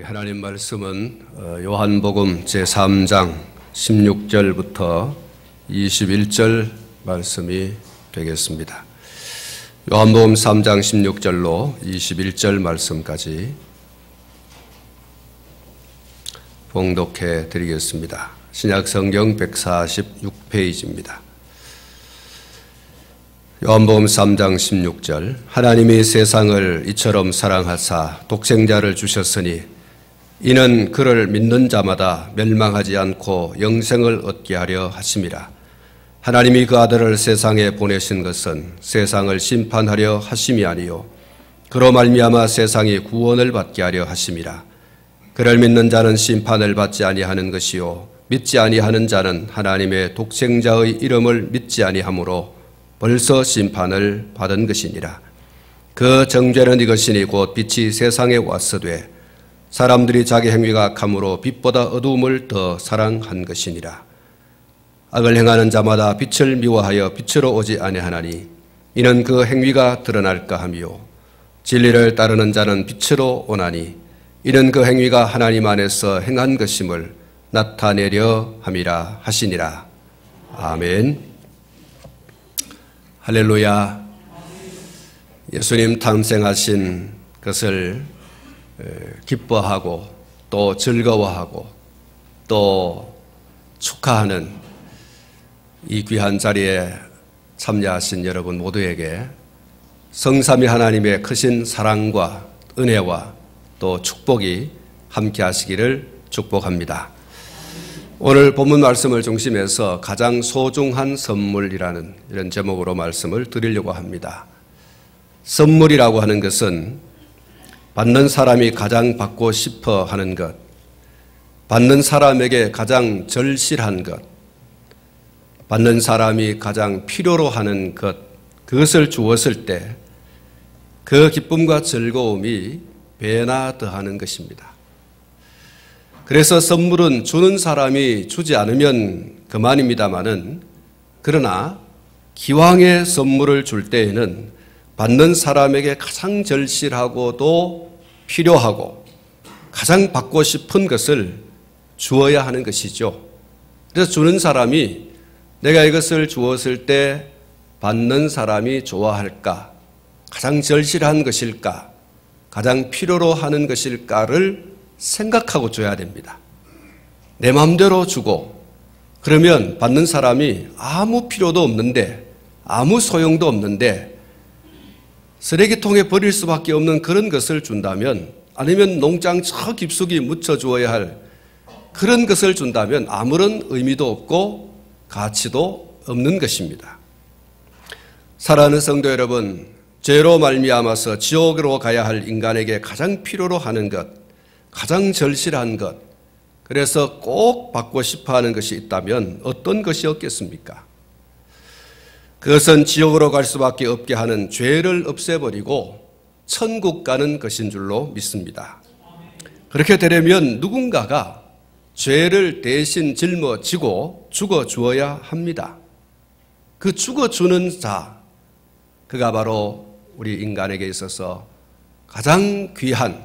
우리 하나님 말씀은 요한복음 제3장 16절부터 21절 말씀이 되겠습니다. 요한복음 3장 16절로 21절 말씀까지 봉독해 드리겠습니다. 신약성경 146페이지입니다. 요한복음 3장 16절 하나님이 세상을 이처럼 사랑하사 독생자를 주셨으니 이는 그를 믿는 자마다 멸망하지 않고 영생을 얻게 하려 하심이라. 하나님이 그 아들을 세상에 보내신 것은 세상을 심판하려 하심이 아니요 그로 말미암아 세상이 구원을 받게 하려 하심이라. 그를 믿는 자는 심판을 받지 아니하는 것이요 믿지 아니하는 자는 하나님의 독생자의 이름을 믿지 아니하므로 벌써 심판을 받은 것이니라. 그 정죄는 이것이니 곧 빛이 세상에 왔으되 사람들이 자기 행위가 악함으로 빛보다 어두움을 더 사랑한 것이니라. 악을 행하는 자마다 빛을 미워하여 빛으로 오지 아니하나니 이는 그 행위가 드러날까 하며 진리를 따르는 자는 빛으로 오나니 이는 그 행위가 하나님 안에서 행한 것임을 나타내려 함이라 하시니라. 아멘. 할렐루야. 예수님 탄생하신 것을 기뻐하고 또 즐거워하고 또 축하하는 이 귀한 자리에 참여하신 여러분 모두에게 성삼위 하나님의 크신 사랑과 은혜와 또 축복이 함께 하시기를 축복합니다. 오늘 본문 말씀을 중심해서 가장 소중한 선물이라는 이런 제목으로 말씀을 드리려고 합니다. 선물이라고 하는 것은 받는 사람이 가장 받고 싶어 하는 것, 받는 사람에게 가장 절실한 것, 받는 사람이 가장 필요로 하는 것, 그것을 주었을 때 그 기쁨과 즐거움이 배나 더하는 것입니다. 그래서 선물은 주는 사람이 주지 않으면 그만입니다마는 그러나 기왕의 선물을 줄 때에는 받는 사람에게 가장 절실하고도 필요하고 가장 받고 싶은 것을 주어야 하는 것이죠. 그래서 주는 사람이 내가 이것을 주었을 때 받는 사람이 좋아할까? 가장 절실한 것일까? 가장 필요로 하는 것일까를 생각하고 줘야 됩니다. 내 마음대로 주고 그러면 받는 사람이 아무 필요도 없는데 아무 소용도 없는데 쓰레기통에 버릴 수밖에 없는 그런 것을 준다면 아니면 농장 저 깊숙이 묻혀 주어야 할 그런 것을 준다면 아무런 의미도 없고 가치도 없는 것입니다. 사랑하는 성도 여러분, 죄로 말미암아서 지옥으로 가야 할 인간에게 가장 필요로 하는 것, 가장 절실한 것, 그래서 꼭 받고 싶어하는 것이 있다면 어떤 것이었겠습니까? 그것은 지옥으로 갈 수밖에 없게 하는 죄를 없애버리고 천국 가는 것인 줄로 믿습니다. 그렇게 되려면 누군가가 죄를 대신 짊어지고 죽어주어야 합니다. 그 죽어주는 자, 그가 바로 우리 인간에게 있어서 가장 귀한,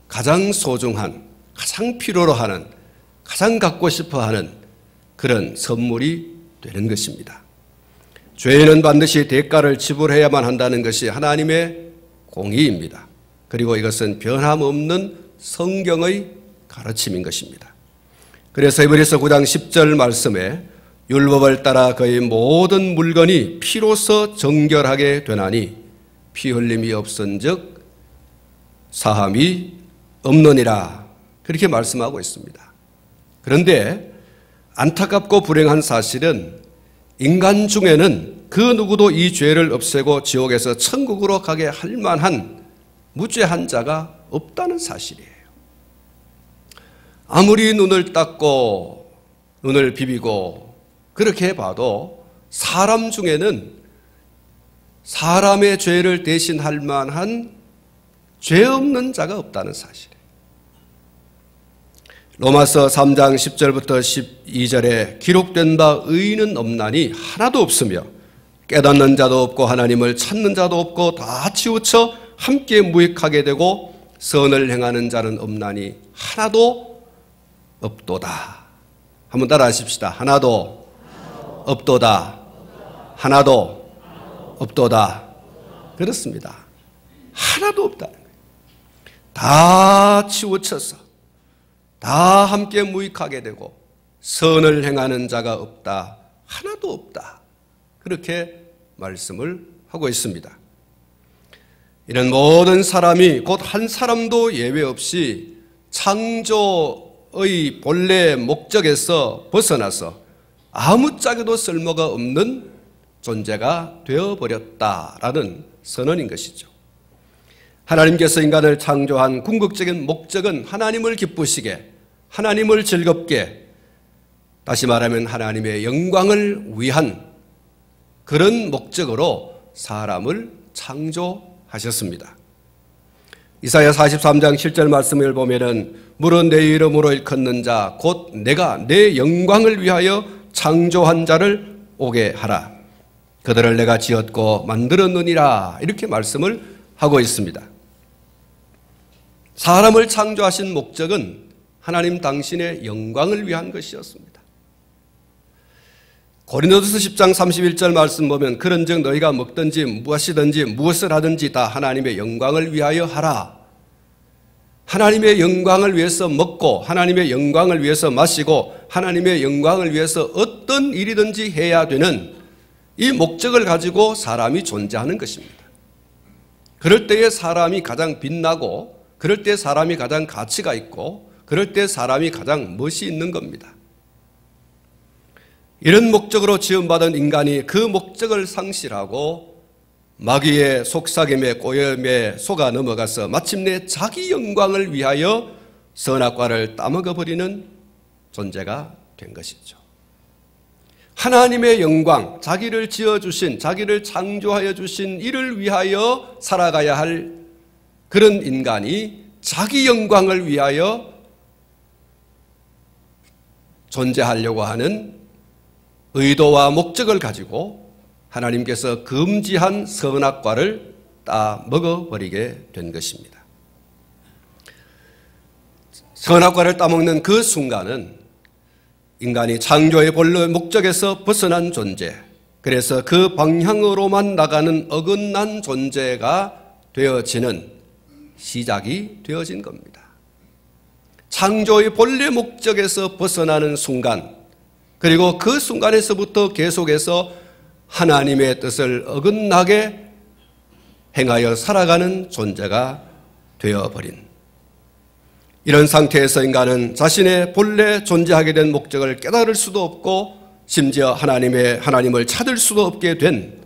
가장 소중한, 가장 필요로 하는, 가장 갖고 싶어하는 그런 선물이 되는 것입니다. 죄인은 반드시 대가를 지불해야만 한다는 것이 하나님의 공의입니다. 그리고 이것은 변함없는 성경의 가르침인 것입니다. 그래서 히브리서 9장 10절 말씀에 율법을 따라 그의 모든 물건이 피로써 정결하게 되나니 피 흘림이 없은즉 사함이 없느니라, 그렇게 말씀하고 있습니다. 그런데 안타깝고 불행한 사실은 인간 중에는 그 누구도 이 죄를 없애고 지옥에서 천국으로 가게 할 만한 무죄한 자가 없다는 사실이에요. 아무리 눈을 닦고 눈을 비비고 그렇게 봐도 사람 중에는 사람의 죄를 대신할 만한 죄 없는 자가 없다는 사실이에요. 로마서 3장 10절부터 12절에 기록된 바 의인은 없나니 하나도 없으며 깨닫는 자도 없고 하나님을 찾는 자도 없고 다 치우쳐 함께 무익하게 되고 선을 행하는 자는 없나니 하나도 없도다. 한번 따라 하십시다. 하나도 없도다. 하나도 없도다. 그렇습니다. 하나도 없다. 다 치우쳐서 다 함께 무익하게 되고 선을 행하는 자가 없다. 하나도 없다. 그렇게 말씀을 하고 있습니다. 이런 모든 사람이 곧 한 사람도 예외 없이 창조의 본래 목적에서 벗어나서 아무짝에도 쓸모가 없는 존재가 되어버렸다라는 선언인 것이죠. 하나님께서 인간을 창조한 궁극적인 목적은 하나님을 기쁘시게, 하나님을 즐겁게, 다시 말하면 하나님의 영광을 위한 그런 목적으로 사람을 창조하셨습니다. 이사야 43장 7절 말씀을 보면은 물은 내 이름으로 일컫는 자 곧 내가 내 영광을 위하여 창조한 자를 오게 하라. 그들을 내가 지었고 만들었느니라. 이렇게 말씀을 하고 있습니다. 사람을 창조하신 목적은 하나님 당신의 영광을 위한 것이었습니다. 고린도서 10장 31절 말씀 보면 그런즉 너희가 먹든지 무엇이든지 무엇을 하든지 다 하나님의 영광을 위하여 하라. 하나님의 영광을 위해서 먹고 하나님의 영광을 위해서 마시고 하나님의 영광을 위해서 어떤 일이든지 해야 되는 이 목적을 가지고 사람이 존재하는 것입니다. 그럴 때에 사람이 가장 빛나고 그럴 때 사람이 가장 가치가 있고 그럴 때 사람이 가장 멋이 있는 겁니다. 이런 목적으로 지음받은 인간이 그 목적을 상실하고 마귀의 속삭임에 꼬염에 속아 넘어가서 마침내 자기 영광을 위하여 선악과를 따먹어버리는 존재가 된 것이죠. 하나님의 영광, 자기를 지어주신, 자기를 창조하여 주신 이를 위하여 살아가야 할 그런 인간이 자기 영광을 위하여 존재하려고 하는 의도와 목적을 가지고 하나님께서 금지한 선악과를 따먹어버리게 된 것입니다. 선악과를 따먹는 그 순간은 인간이 창조의 본래 목적에서 벗어난 존재, 그래서 그 방향으로만 나가는 어긋난 존재가 되어지는 시작이 되어진 겁니다. 창조의 본래 목적에서 벗어나는 순간, 그리고 그 순간에서부터 계속해서 하나님의 뜻을 어긋나게 행하여 살아가는 존재가 되어버린, 이런 상태에서 인간은 자신의 본래 존재하게 된 목적을 깨달을 수도 없고 심지어 하나님을 찾을 수도 없게 된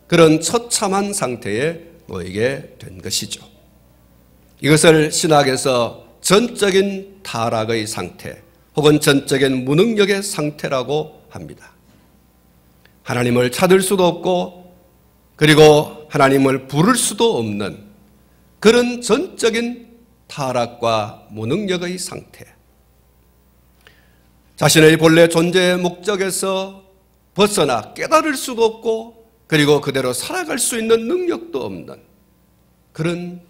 그런 처참한 상태에 놓이게 된 것이죠. 이것을 신학에서 전적인 타락의 상태 혹은 전적인 무능력의 상태라고 합니다. 하나님을 찾을 수도 없고 그리고 하나님을 부를 수도 없는 그런 전적인 타락과 무능력의 상태, 자신의 본래 존재의 목적에서 벗어나 깨달을 수도 없고 그리고 그대로 살아갈 수 있는 능력도 없는 그런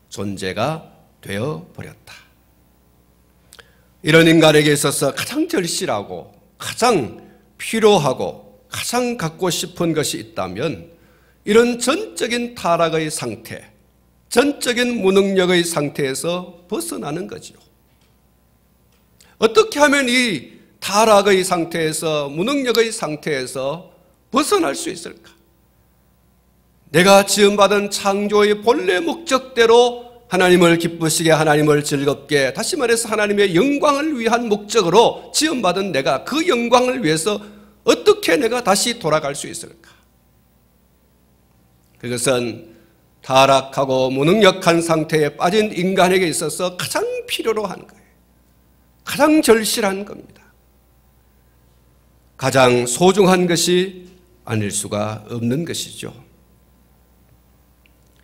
존재가 되어버렸다. 이런 인간에게 있어서 가장 절실하고 가장 필요하고 가장 갖고 싶은 것이 있다면 이런 전적인 타락의 상태, 전적인 무능력의 상태에서 벗어나는 거죠. 어떻게 하면 이 타락의 상태에서, 무능력의 상태에서 벗어날 수 있을까? 내가 지음받은 창조의 본래 목적대로 하나님을 기쁘시게, 하나님을 즐겁게, 다시 말해서 하나님의 영광을 위한 목적으로 지음받은 내가 그 영광을 위해서 어떻게 내가 다시 돌아갈 수 있을까? 그것은 타락하고 무능력한 상태에 빠진 인간에게 있어서 가장 필요로 한 거예요. 가장 절실한 겁니다. 가장 소중한 것이 아닐 수가 없는 것이죠.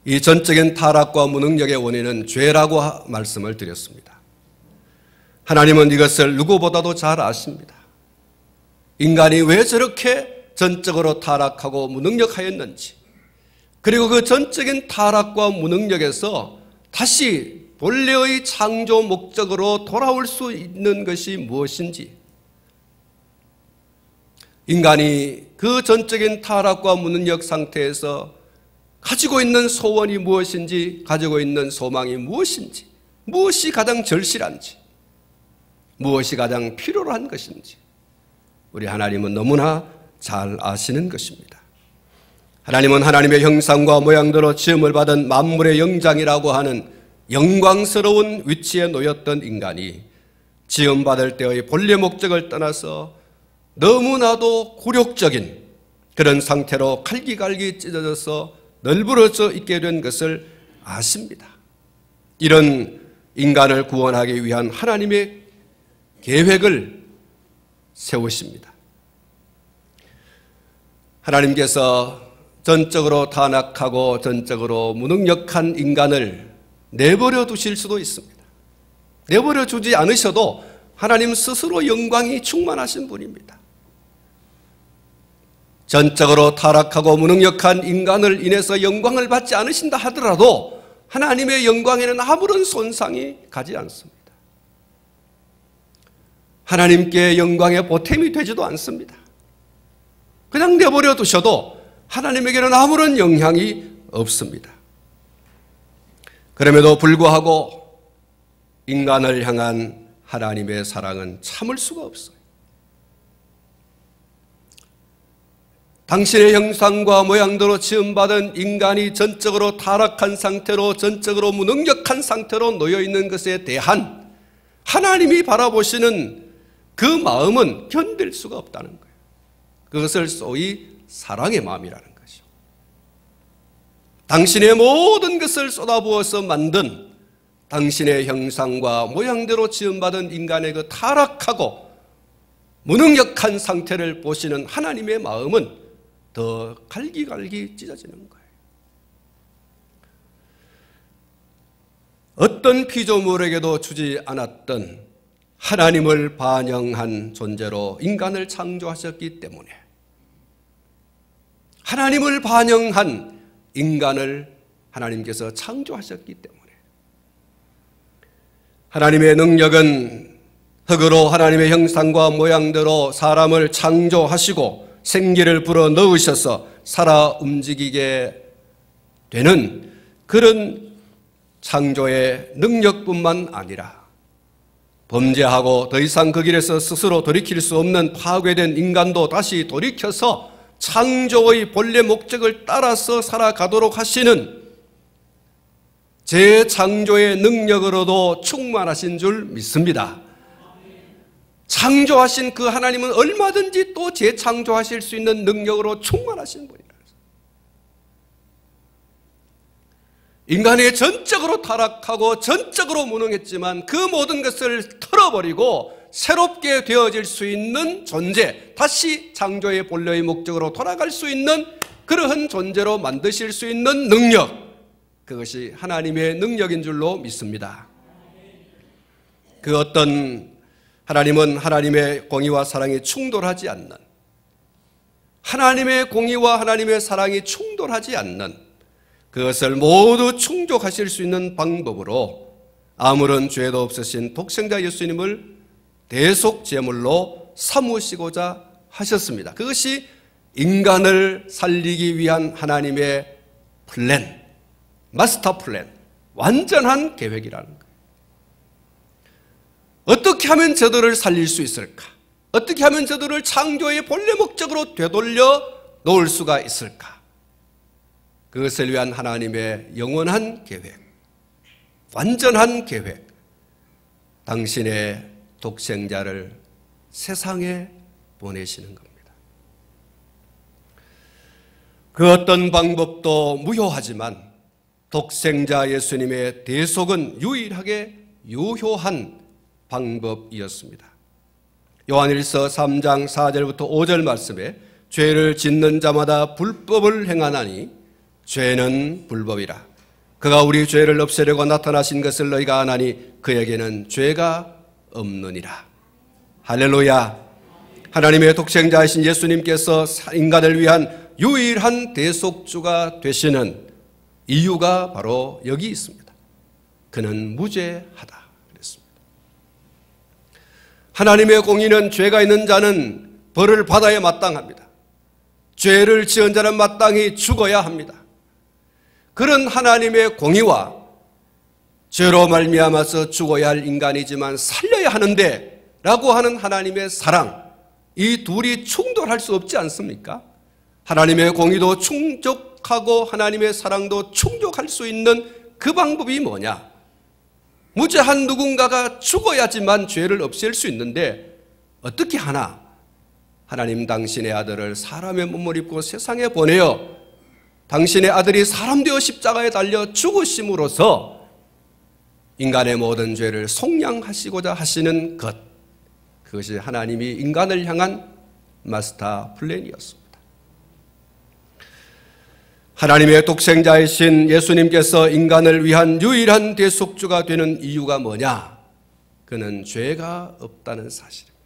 이 전적인 타락과 무능력의 원인은 죄라고 말씀을 드렸습니다. 하나님은 이것을 누구보다도 잘 아십니다. 인간이 왜 저렇게 전적으로 타락하고 무능력하였는지, 그리고 그 전적인 타락과 무능력에서 다시 본래의 창조 목적으로 돌아올 수 있는 것이 무엇인지, 인간이 그 전적인 타락과 무능력 상태에서 가지고 있는 소원이 무엇인지, 가지고 있는 소망이 무엇인지, 무엇이 가장 절실한지, 무엇이 가장 필요로 한 것인지 우리 하나님은 너무나 잘 아시는 것입니다. 하나님은 하나님의 형상과 모양대로 지음을 받은 만물의 영장이라고 하는 영광스러운 위치에 놓였던 인간이 지음받을 때의 본래 목적을 떠나서 너무나도 굴욕적인 그런 상태로 갈기갈기 찢어져서 널브러져 있게 된 것을 아십니다. 이런 인간을 구원하기 위한 하나님의 계획을 세우십니다. 하나님께서 전적으로 타락하고 전적으로 무능력한 인간을 내버려 두실 수도 있습니다. 내버려 두지 않으셔도 하나님 스스로 영광이 충만하신 분입니다. 전적으로 타락하고 무능력한 인간을 인해서 영광을 받지 않으신다 하더라도 하나님의 영광에는 아무런 손상이 가지 않습니다. 하나님께 영광의 보탬이 되지도 않습니다. 그냥 내버려 두셔도 하나님에게는 아무런 영향이 없습니다. 그럼에도 불구하고 인간을 향한 하나님의 사랑은 참을 수가 없어요. 당신의 형상과 모양대로 지음받은 인간이 전적으로 타락한 상태로, 전적으로 무능력한 상태로 놓여있는 것에 대한 하나님이 바라보시는 그 마음은 견딜 수가 없다는 거예요. 그것을 소위 사랑의 마음이라는 것이죠. 당신의 모든 것을 쏟아부어서 만든 당신의 형상과 모양대로 지음받은 인간의 그 타락하고 무능력한 상태를 보시는 하나님의 마음은 더 갈기갈기 찢어지는 거예요. 어떤 피조물에게도 주지 않았던 하나님을 반영한 존재로 인간을 창조하셨기 때문에, 하나님을 반영한 인간을 하나님께서 창조하셨기 때문에, 하나님의 능력은 흙으로 하나님의 형상과 모양대로 사람을 창조하시고 생기를 불어 넣으셔서 살아 움직이게 되는 그런 창조의 능력뿐만 아니라 범죄하고 더 이상 그 길에서 스스로 돌이킬 수 없는 파괴된 인간도 다시 돌이켜서 창조의 본래 목적을 따라서 살아가도록 하시는 재창조의 능력으로도 충만하신 줄 믿습니다. 창조하신 그 하나님은 얼마든지 또 재창조하실 수 있는 능력으로 충만하신 분이라서 인간이 전적으로 타락하고 전적으로 무능했지만 그 모든 것을 털어버리고 새롭게 되어질 수 있는 존재, 다시 창조의 본래의 목적으로 돌아갈 수 있는 그러한 존재로 만드실 수 있는 능력, 그것이 하나님의 능력인 줄로 믿습니다. 그 어떤 하나님은 하나님의 공의와 사랑이 충돌하지 않는, 하나님의 공의와 하나님의 사랑이 충돌하지 않는 그것을 모두 충족하실 수 있는 방법으로 아무런 죄도 없으신 독생자 예수님을 대속 제물로 삼으시고자 하셨습니다. 그것이 인간을 살리기 위한 하나님의 플랜, 마스터 플랜, 완전한 계획이라는 거예요. 어떻게 하면 저들을 살릴 수 있을까? 어떻게 하면 저들을 창조의 본래 목적으로 되돌려 놓을 수가 있을까? 그것을 위한 하나님의 영원한 계획, 완전한 계획, 당신의 독생자를 세상에 보내시는 겁니다. 그 어떤 방법도 무효하지만 독생자 예수님의 대속은 유일하게 유효한 방법이었습니다. 요한일서 3장 4절부터 5절 말씀에 죄를 짓는 자마다 불법을 행하나니 죄는 불법이라. 그가 우리 죄를 없애려고 나타나신 것을 너희가 아나니 그에게는 죄가 없느니라. 할렐루야. 하나님의 독생자이신 예수님께서 인간을 위한 유일한 대속주가 되시는 이유가 바로 여기 있습니다. 그는 무죄하다 그랬습니다. 하나님의 공의는 죄가 있는 자는 벌을 받아야 마땅합니다. 죄를 지은 자는 마땅히 죽어야 합니다. 그런 하나님의 공의와 죄로 말미암아서 죽어야 할 인간이지만 살려야 하는데 라고 하는 하나님의 사랑, 이 둘이 충돌할 수 없지 않습니까? 하나님의 공의도 충족하고 하나님의 사랑도 충족할 수 있는 그 방법이 뭐냐? 무죄한 누군가가 죽어야지만 죄를 없앨 수 있는데 어떻게 하나? 하나님 당신의 아들을 사람의 몸을 입고 세상에 보내어 당신의 아들이 사람 되어 십자가에 달려 죽으심으로써 인간의 모든 죄를 속량하시고자 하시는 것, 그것이 하나님이 인간을 향한 마스터 플랜이었습니다. 하나님의 독생자이신 예수님께서 인간을 위한 유일한 대속주가 되는 이유가 뭐냐? 그는 죄가 없다는 사실입니다.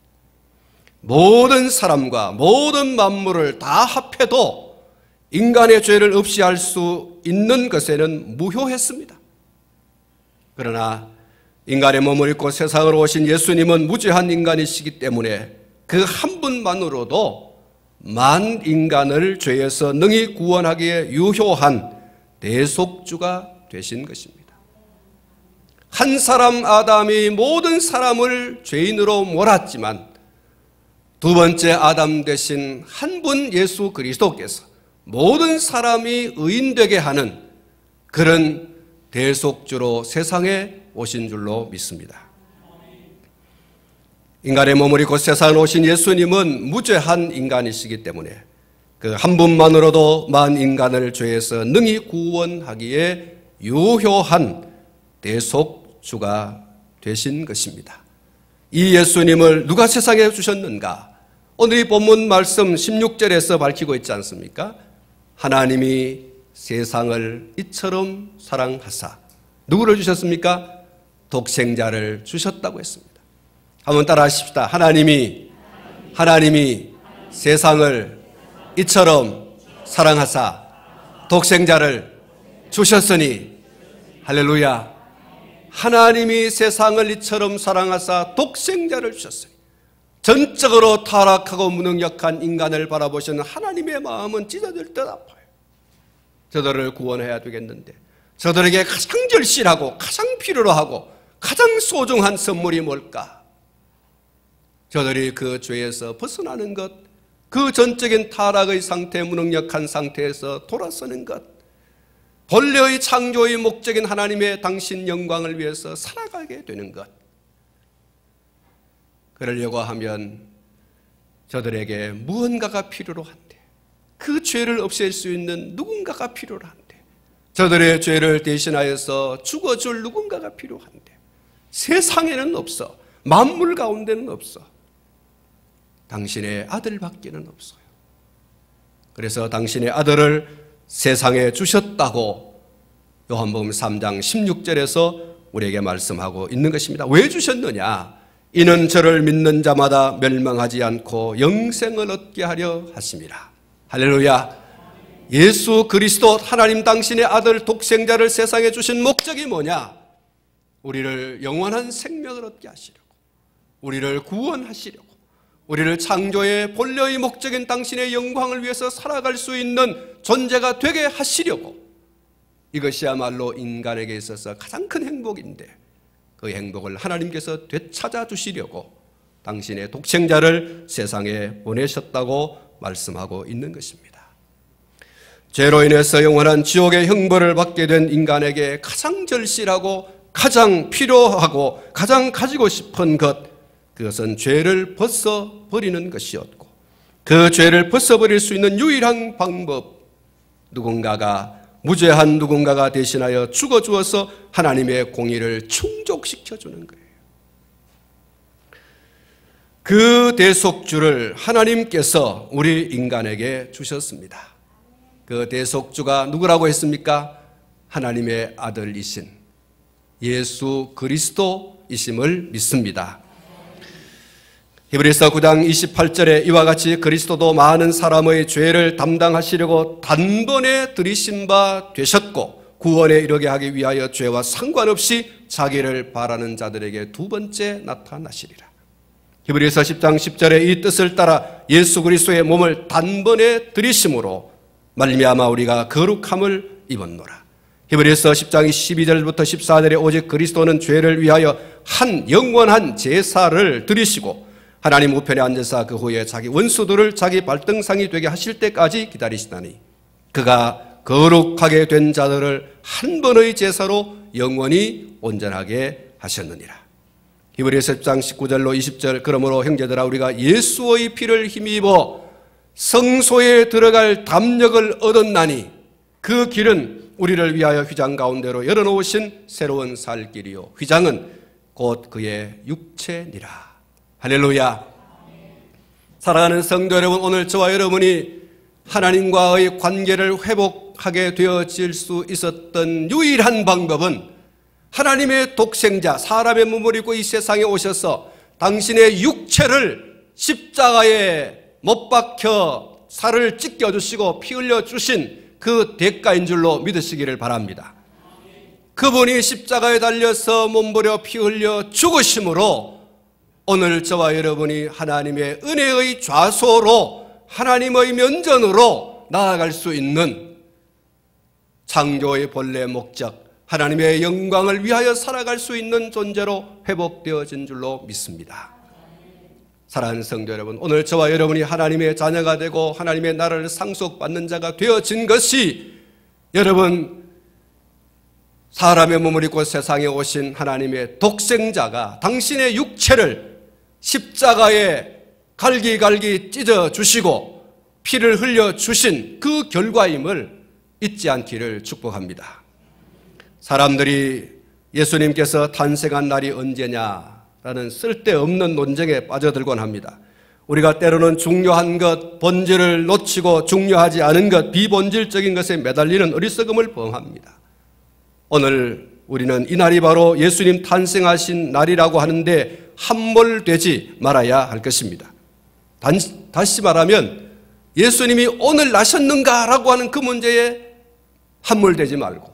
모든 사람과 모든 만물을 다 합해도 인간의 죄를 없이 할 수 있는 것에는 무효했습니다. 그러나 인간의 몸을 입고 세상으로 오신 예수님은 무죄한 인간이시기 때문에 그 한 분만으로도 만 인간을 죄에서 능히 구원하기에 유효한 대속주가 되신 것입니다. 한 사람 아담이 모든 사람을 죄인으로 몰았지만 두 번째 아담 되신 한 분 예수 그리스도께서 모든 사람이 의인되게 하는 그런 대속주로 세상에 오신 줄로 믿습니다. 인간의 몸을 입고 세상에 오신 예수님은 무죄한 인간이시기 때문에 그 한 분만으로도 만 인간을 죄에서 능히 구원하기에 유효한 대속주가 되신 것입니다. 이 예수님을 누가 세상에 주셨는가? 오늘 이 본문 말씀 16절에서 밝히고 있지 않습니까? 하나님이 세상을 이처럼 사랑하사 누구를 주셨습니까? 독생자를 주셨다고 했습니다. 한번 따라 하십시다. 하나님이 세상을 이처럼 사랑하사 독생자를 주셨으니 할렐루야. 하나님이 세상을 이처럼 사랑하사 독생자를 주셨으니 전적으로 타락하고 무능력한 인간을 바라보시는 하나님의 마음은 찢어질 듯 아파요. 저들을 구원해야 되겠는데 저들에게 가장 절실하고 가장 필요로 하고 가장 소중한 선물이 뭘까? 저들이 그 죄에서 벗어나는 것, 그 전적인 타락의 상태, 무능력한 상태에서 돌아서는 것, 본래의 창조의 목적인 하나님의 당신 영광을 위해서 살아가게 되는 것. 그러려고 하면 저들에게 무언가가 필요로 한데, 그 죄를 없앨 수 있는 누군가가 필요로 한데, 저들의 죄를 대신하여서 죽어줄 누군가가 필요한데, 세상에는 없어. 만물 가운데는 없어. 당신의 아들밖에는 없어요. 그래서 당신의 아들을 세상에 주셨다고 요한복음 3장 16절에서 우리에게 말씀하고 있는 것입니다. 왜 주셨느냐? 이는 저를 믿는 자마다 멸망하지 않고 영생을 얻게 하려 하심이라. 할렐루야. 예수 그리스도 하나님 당신의 아들 독생자를 세상에 주신 목적이 뭐냐? 우리를 영원한 생명을 얻게 하시려고, 우리를 구원하시려고, 우리를 창조의 본래의 목적인 당신의 영광을 위해서 살아갈 수 있는 존재가 되게 하시려고, 이것이야말로 인간에게 있어서 가장 큰 행복인데 그 행복을 하나님께서 되찾아 주시려고 당신의 독생자를 세상에 보내셨다고 말씀하고 있는 것입니다. 죄로 인해서 영원한 지옥의 형벌을 받게 된 인간에게 가장 절실하고 가장 필요하고 가장 가지고 싶은 것, 그것은 죄를 벗어버리는 것이었고, 그 죄를 벗어버릴 수 있는 유일한 방법, 누군가가, 무죄한 누군가가 대신하여 죽어주어서 하나님의 공의를 충족시켜주는 거예요. 그 대속주를 하나님께서 우리 인간에게 주셨습니다. 그 대속주가 누구라고 했습니까? 하나님의 아들이신 예수 그리스도이심을 믿습니다. 히브리서 9장 28절에 이와 같이 그리스도도 많은 사람의 죄를 담당하시려고 단번에 들이신 바 되셨고 구원에 이르게 하기 위하여 죄와 상관없이 자기를 바라는 자들에게 두 번째 나타나시리라. 히브리서 10장 10절에 이 뜻을 따라 예수 그리스도의 몸을 단번에 들이심으로 말미암아 우리가 거룩함을 입었노라. 히브리서 10장 12절부터 14절에 오직 그리스도는 죄를 위하여 한 영원한 제사를 드리시고 하나님 우편에 앉으사 그 후에 자기 원수들을 자기 발등상이 되게 하실 때까지 기다리시다니 그가 거룩하게 된 자들을 한 번의 제사로 영원히 온전하게 하셨느니라. 히브리서 10장 19절로 20절 그러므로 형제들아 우리가 예수의 피를 힘입어 성소에 들어갈 담력을 얻었나니 그 길은 우리를 위하여 휘장 가운데로 열어놓으신 새로운 살 길이요 휘장은 곧 그의 육체니라. 할렐루야. 사랑하는 성도 여러분, 오늘 저와 여러분이 하나님과의 관계를 회복하게 되어질 수 있었던 유일한 방법은 하나님의 독생자 사람의 몸을 입고 이 세상에 오셔서 당신의 육체를 십자가에 못 박혀 살을 찢겨주시고 피 흘려주신 그 대가인 줄로 믿으시기를 바랍니다. 그분이 십자가에 달려서 몸부려 피 흘려 죽으심으로 오늘 저와 여러분이 하나님의 은혜의 좌소로 하나님의 면전으로 나아갈 수 있는 창조의 본래 목적 하나님의 영광을 위하여 살아갈 수 있는 존재로 회복되어진 줄로 믿습니다. 사랑하는 성도 여러분, 오늘 저와 여러분이 하나님의 자녀가 되고 하나님의 나라를 상속받는 자가 되어진 것이 여러분 사람의 몸을 입고 세상에 오신 하나님의 독생자가 당신의 육체를 십자가에 갈기갈기 찢어주시고 피를 흘려주신 그 결과임을 잊지 않기를 축복합니다. 사람들이 예수님께서 탄생한 날이 언제냐라는 쓸데없는 논쟁에 빠져들곤 합니다. 우리가 때로는 중요한 것, 본질을 놓치고 중요하지 않은 것, 비본질적인 것에 매달리는 어리석음을 범합니다. 오늘 우리는 이 날이 바로 예수님 탄생하신 날이라고 하는데 함몰되지 말아야 할 것입니다. 다시 말하면 예수님이 오늘 나셨는가라고 하는 그 문제에 함몰되지 말고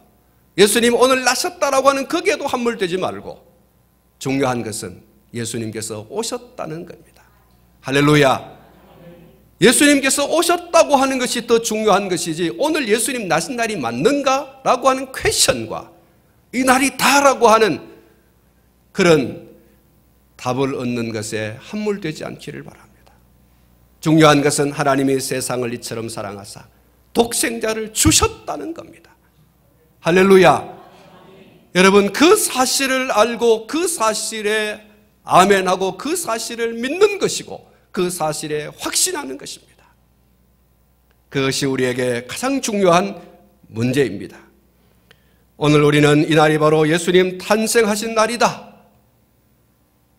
예수님 오늘 나셨다라고 하는 거기에도 함몰되지 말고 중요한 것은 예수님께서 오셨다는 겁니다. 할렐루야. 예수님께서 오셨다고 하는 것이 더 중요한 것이지 오늘 예수님 나신 날이 맞는가라고 하는 퀘션과 이 날이다라고 하는 그런 답을 얻는 것에 함몰되지 않기를 바랍니다. 중요한 것은 하나님이 세상을 이처럼 사랑하사 독생자를 주셨다는 겁니다. 할렐루야. 여러분 그 사실을 알고 그 사실에 아멘하고 그 사실을 믿는 것이고 그 사실에 확신하는 것입니다. 그것이 우리에게 가장 중요한 문제입니다. 오늘 우리는 이 날이 바로 예수님 탄생하신 날이다.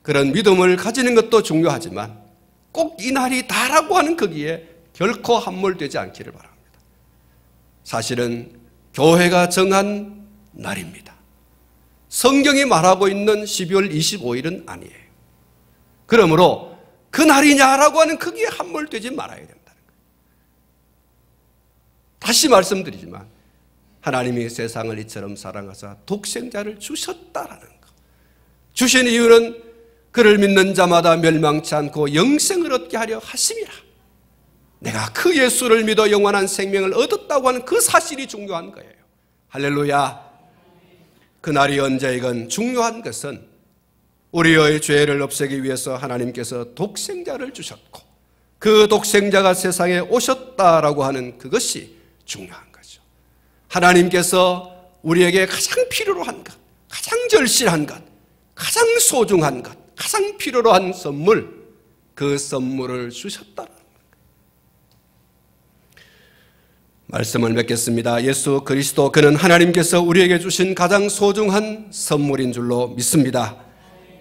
그런 믿음을 가지는 것도 중요하지만 꼭 이 날이다라고 하는 거기에 결코 함몰되지 않기를 바랍니다. 사실은 교회가 정한 날입니다. 성경이 말하고 있는 12월 25일은 아니에요. 그러므로 그 날이냐라고 하는 거기에 함몰되지 말아야 된다는 거예요. 다시 말씀드리지만 하나님이 세상을 이처럼 사랑하사 독생자를 주셨다라는 것. 주신 이유는 그를 믿는 자마다 멸망치 않고 영생을 얻게 하려 하심이라. 내가 그 예수를 믿어 영원한 생명을 얻었다고 하는 그 사실이 중요한 거예요. 할렐루야. 그날이 언제이건 중요한 것은 우리의 죄를 없애기 위해서 하나님께서 독생자를 주셨고 그 독생자가 세상에 오셨다라고 하는 그것이 중요한 거죠. 하나님께서 우리에게 가장 필요로 한 것, 가장 절실한 것, 가장 소중한 것, 가장 필요로 한 선물, 그 선물을 주셨다는 것. 말씀을 맺겠습니다. 예수 그리스도 그는 하나님께서 우리에게 주신 가장 소중한 선물인 줄로 믿습니다.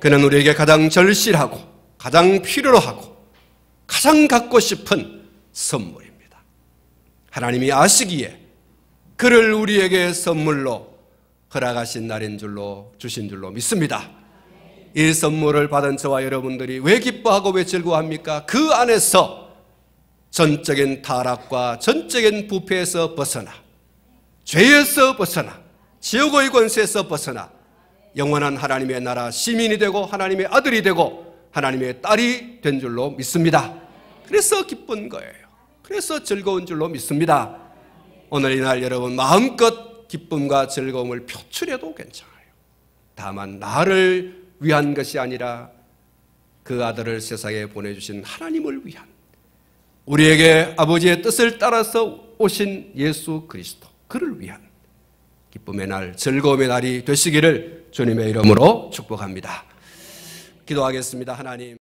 그는 우리에게 가장 절실하고 가장 필요로 하고 가장 갖고 싶은 선물입니다. 하나님이 아시기에 그를 우리에게 선물로 허락하신 날인 줄로 주신 줄로 믿습니다. 이 선물을 받은 저와 여러분들이 왜 기뻐하고 왜 즐거워합니까? 그 안에서 전적인 타락과 전적인 부패에서 벗어나 죄에서 벗어나 지옥의 권세에서 벗어나 영원한 하나님의 나라 시민이 되고 하나님의 아들이 되고 하나님의 딸이 된 줄로 믿습니다. 그래서 기쁜 거예요. 그래서 즐거운 줄로 믿습니다. 오늘 이날 여러분 마음껏 기쁨과 즐거움을 표출해도 괜찮아요. 다만 나를 위한 것이 아니라 그 아들을 세상에 보내주신 하나님을 위한, 우리에게 아버지의 뜻을 따라서 오신 예수 그리스도, 그를 위한 기쁨의 날, 즐거움의 날이 되시기를 주님의 이름으로 축복합니다. 기도하겠습니다. 하나님.